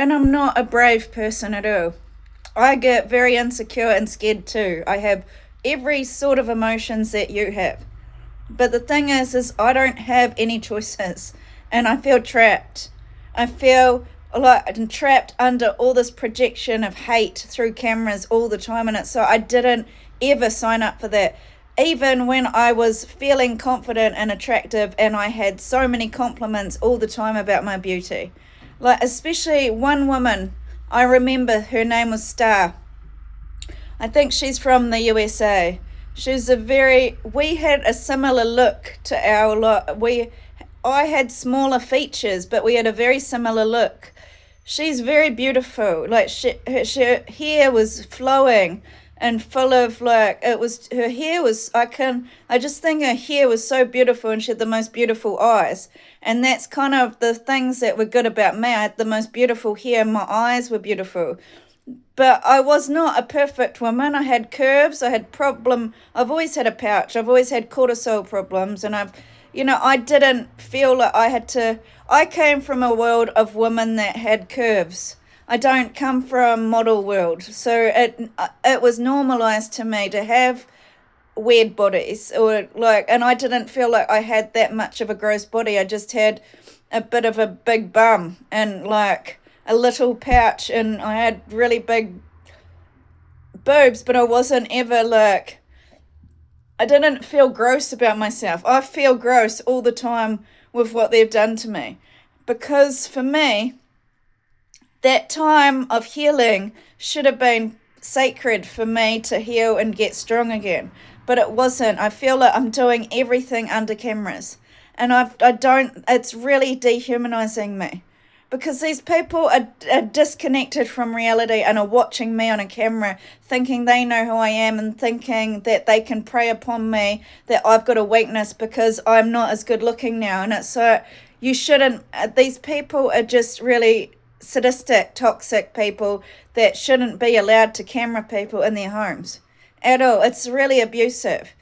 And I'm not a brave person at all. I get very insecure and scared too. I have every sort of emotions that you have. But the thing is I don't have any choices, and I feel trapped. I feel like I'm trapped under all this projection of hate through cameras all the time, and it's so I didn't ever sign up for that. Even when I was feeling confident and attractive, and I had so many compliments all the time about my beauty, like especially one woman, I remember her name was Star. I think she's from the USA. She's a very. We had a similar look to our lot. I had smaller features, but we had a very similar look. She's very beautiful. Like her hair was flowing and full of like it was. Her hair was. I just think her hair was so beautiful, and she had the most beautiful eyes. And that's kind of the things that were good about me. I had the most beautiful hair. My eyes were beautiful, but I was not a perfect woman. I had curves. I had problem. I've always had a pouch. I've always had cortisol problems, and I didn't feel like I had to. I came from a world of women that had curves. I don't come from model world, so it was normalized to me to have weird bodies or like, and I didn't feel like I had that much of a gross body. I just had a bit of a big bum and like a little pouch, and I had really big boobs, but I wasn't ever like, I didn't feel gross about myself. I feel gross all the time with what they've done to me, because for me, that time of healing should have been sacred for me to heal and get strong again, but it wasn't. I feel like I'm doing everything under cameras, and I don't, it's really dehumanizing me, because these people are disconnected from reality and are watching me on a camera thinking they know who I am, and thinking that they can prey upon me, that I've got a weakness because I'm not as good looking now. And it's so, you shouldn't, these people are just really sadistic, toxic people that shouldn't be allowed to camera people in their homes at all. It's really abusive.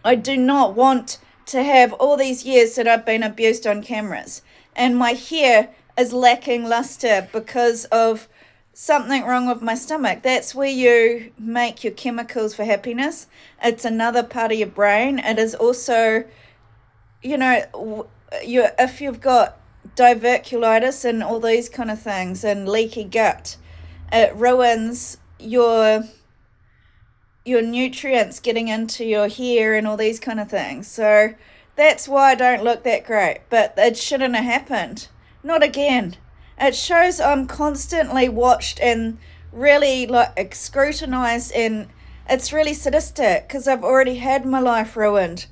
I do not want to have all these years that I've been abused on cameras, and my hair is lacking luster because of something wrong with my stomach. That's where you make your chemicals for happiness. It's another part of your brain. It is also, if you've got diverculitis and all these kind of things and leaky gut, it ruins your nutrients getting into your hair and all these kind of things. So that's why I don't look that great. But it shouldn't have happened. Not again. It shows I'm constantly watched and really like scrutinized, and it's really sadistic because I've already had my life ruined.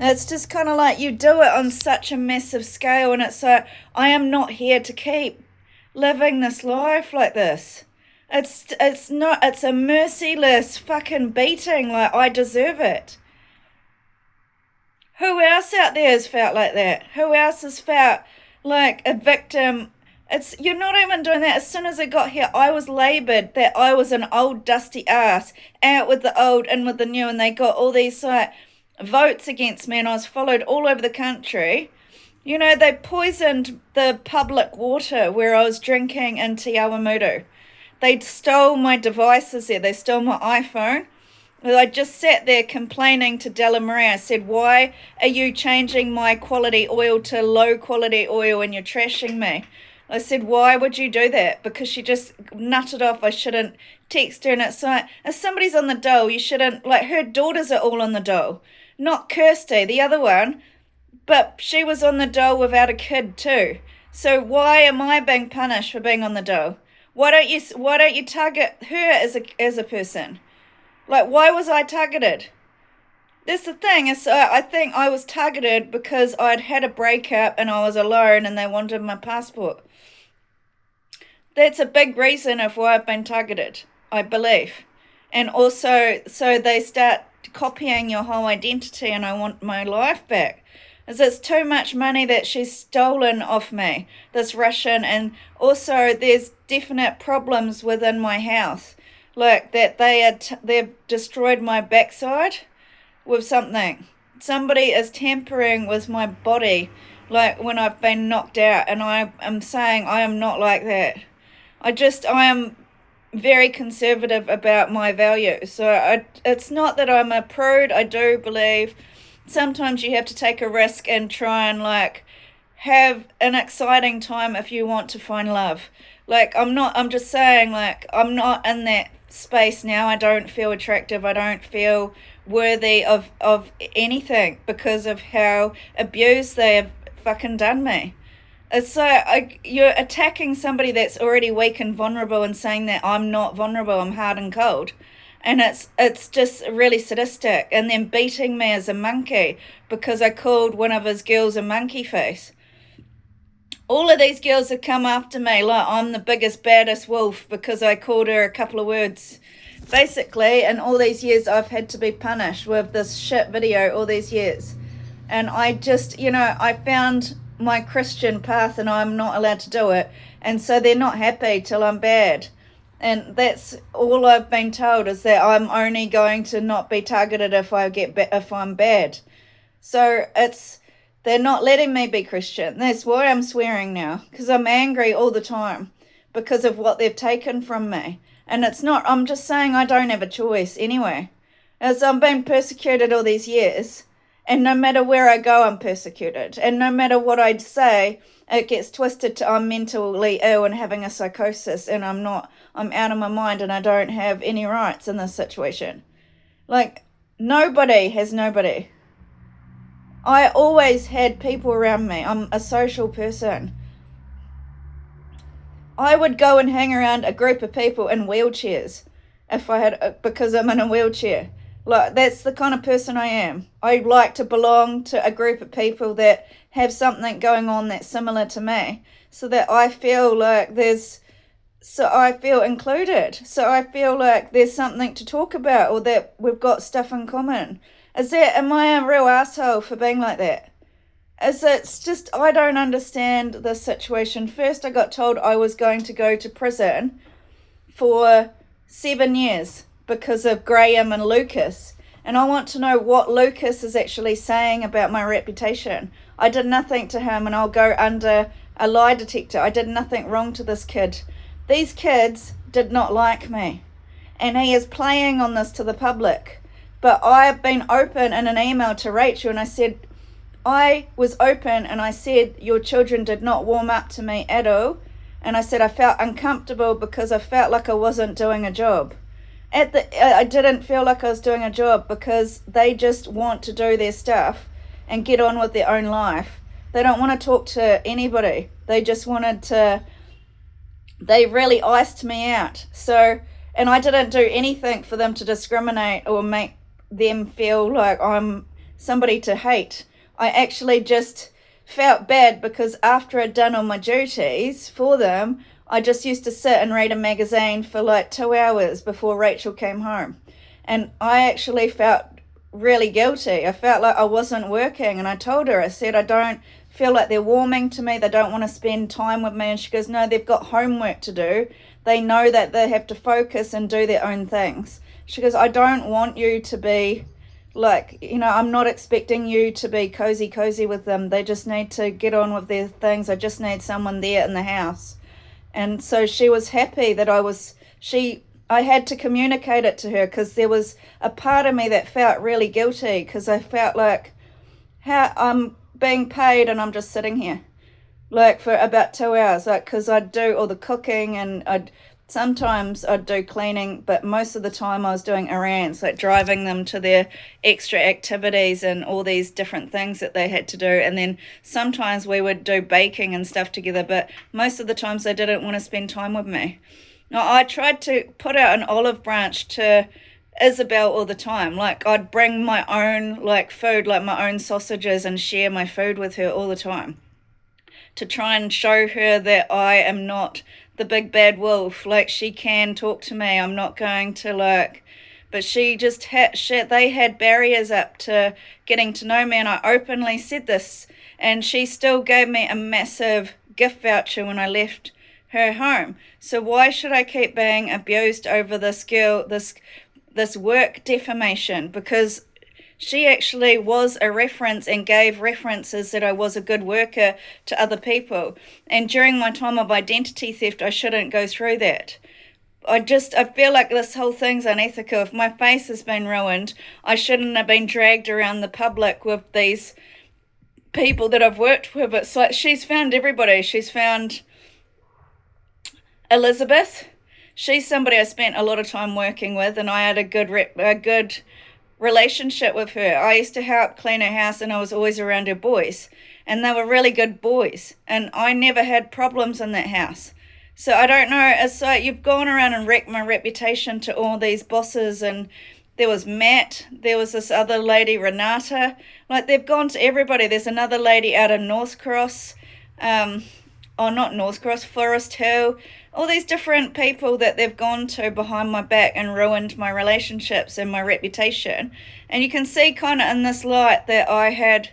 And it's just kind of like you do it on such a massive scale, and it's like, I am not here to keep living this life like this. It's a merciless fucking beating. Like, I deserve it. Who else out there has felt like that? Who else has felt like a victim? You're not even doing that. As soon as I got here, I was laboured that I was an old dusty ass, out with the old, in with the new, and they got all these like votes against me, and I was followed all over the country. They poisoned the public water where I was drinking in Te Awamutu. They stole my devices there. They stole my iPhone. I just sat there complaining to Della Marie. I said, why are you changing my quality oil to low quality oil and you're trashing me? I said, why would you do that? Because she just nutted off I shouldn't text her. And it's like, if somebody's on the dole, you shouldn't, like, her daughters are all on the dole. Not Kirsty, the other one, but she was on the dole without a kid too. So why am I being punished for being on the dole? Why don't you target her as a person? Like, why was I targeted? That's the thing. I think I was targeted because I'd had a breakup and I was alone and they wanted my passport. That's a big reason of why I've been targeted, I believe. And also, so they start copying your whole identity, and I want my life back. It's too much money that she's stolen off me, this Russian, and also there's definite problems within my house, like that they've destroyed my backside with something. Somebody is tampering with my body like when I've been knocked out, and I am saying I am not like that. I am very conservative about my values. So it's not that I'm a prude. I do believe sometimes you have to take a risk and try and like have an exciting time if you want to find love. Like I'm just saying, like, I'm not in that space now. I don't feel attractive. I don't feel worthy of anything because of how abused they have fucking done me. It's like you're attacking somebody that's already weak and vulnerable and saying that I'm not vulnerable, I'm hard and cold. And it's just really sadistic. And then beating me as a monkey because I called one of his girls a monkey face. All of these girls have come after me like I'm the biggest, baddest wolf because I called her a couple of words. Basically, in all these years, I've had to be punished with this shit video all these years. And I just, I found my Christian path and I'm not allowed to do it. And so they're not happy till I'm bad. And that's all I've been told, is that I'm only going to not be targeted if I'm bad. So they're not letting me be Christian. That's why I'm swearing now, because I'm angry all the time because of what they've taken from me. And I'm just saying I don't have a choice anyway. As I'm being persecuted all these years, and no matter where I go, I'm persecuted. And no matter what I say, it gets twisted to I'm mentally ill and having a psychosis, and I'm not. I'm out of my mind and I don't have any rights in this situation. Like, nobody has nobody. I always had people around me. I'm a social person. I would go and hang around a group of people in wheelchairs because I'm in a wheelchair. Like, that's the kind of person I am. I like to belong to a group of people that have something going on that's similar to me, so that I feel like I feel included. So I feel like there's something to talk about, or that we've got stuff in common. Am I a real asshole for being like that? It's just, I don't understand the situation. First, I got told I was going to go to prison for 7 years because of Graham and Lucas. And I want to know what Lucas is actually saying about my reputation. I did nothing to him, and I'll go under a lie detector. I did nothing wrong to this kid. These kids did not like me. And he is playing on this to the public. But I've been open in an email to Rachel, and I was open and I said, your children did not warm up to me at all. And I said I felt uncomfortable because I felt like I wasn't doing a job. I didn't feel like I was doing a job because they just want to do their stuff and get on with their own life. They don't want to talk to anybody. They really iced me out. So, and I didn't do anything for them to discriminate or make them feel like I'm somebody to hate. I actually just felt bad because after I'd done all my duties for them, I just used to sit and read a magazine for like 2 hours before Rachel came home. And I actually felt really guilty. I felt like I wasn't working, and I told her, I said, I don't feel like they're warming to me. They don't want to spend time with me. And she goes, no, they've got homework to do. They know that they have to focus and do their own things. She goes, I don't want you to be like, I'm not expecting you to be cozy with them. They just need to get on with their things. I just need someone there in the house. And so she was happy that I had to communicate it to her, because there was a part of me that felt really guilty, because I felt like how I'm being paid and I'm just sitting here like for about 2 hours, like, because I'd do all the cooking and sometimes I'd do cleaning, but most of the time I was doing errands, like driving them to their extra activities and all these different things that they had to do. And then sometimes we would do baking and stuff together, but most of the times they didn't want to spend time with me. Now, I tried to put out an olive branch to Isabel all the time. Like, I'd bring my own like food, like my own sausages, and share my food with her all the time to try and show her that I am not the big bad wolf. Like, she can talk to me. I'm not going to but she just they had barriers up to getting to know me, and I openly said this, and she still gave me a massive gift voucher when I left her home. So why should I keep being abused over this girl, this work defamation? Because She actually was a reference and gave references that I was a good worker to other people. And during my time of identity theft, I shouldn't go through that. I feel like this whole thing's unethical. If my face has been ruined, I shouldn't have been dragged around the public with these people that I've worked with. It's like she's found everybody. She's found Elizabeth. She's somebody I spent a lot of time working with, and I had a good relationship with her. I used to help clean her house, and I was always around her boys, and they were really good boys, and I never had problems in that house. So I don't know. It's like you've gone around and wrecked my reputation to all these bosses, and there was Matt, there was this other lady, Renata. Like they've gone to everybody. There's another lady out of North Cross, not North Cross, Forest Hill. All these different people that they've gone to behind my back and ruined my relationships and my reputation. And you can see kind of in this light that I had,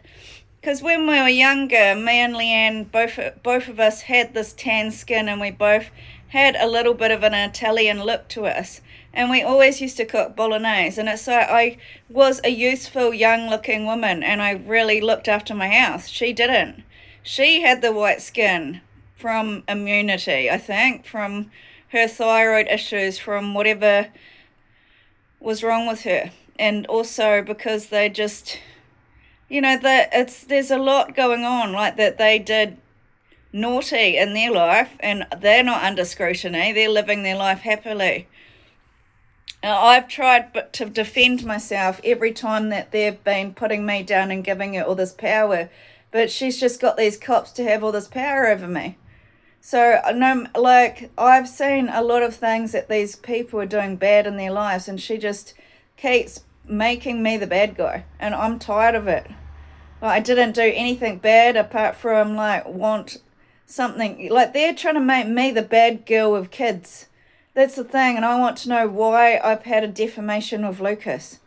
because when we were younger, me and Leanne, both of us had this tan skin, and we both had a little bit of an Italian look to us. And we always used to cook bolognese. And it's like I was a youthful, young-looking woman, and I really looked after my house. She didn't. She had the white skin from immunity, I think, from her thyroid issues, from whatever was wrong with her. And also because they just, there's a lot going on, like that they did naughty in their life, and they're not under scrutiny. They're living their life happily. I've tried to defend myself every time that they've been putting me down and giving her all this power, but she's just got these cops to have all this power over me. So, no, like, I've seen a lot of things that these people are doing bad in their lives, and she just keeps making me the bad guy, and I'm tired of it. Like, I didn't do anything bad apart from, like, want something. Like, they're trying to make me the bad girl with kids. That's the thing, and I want to know why I've had a defamation with Lucas.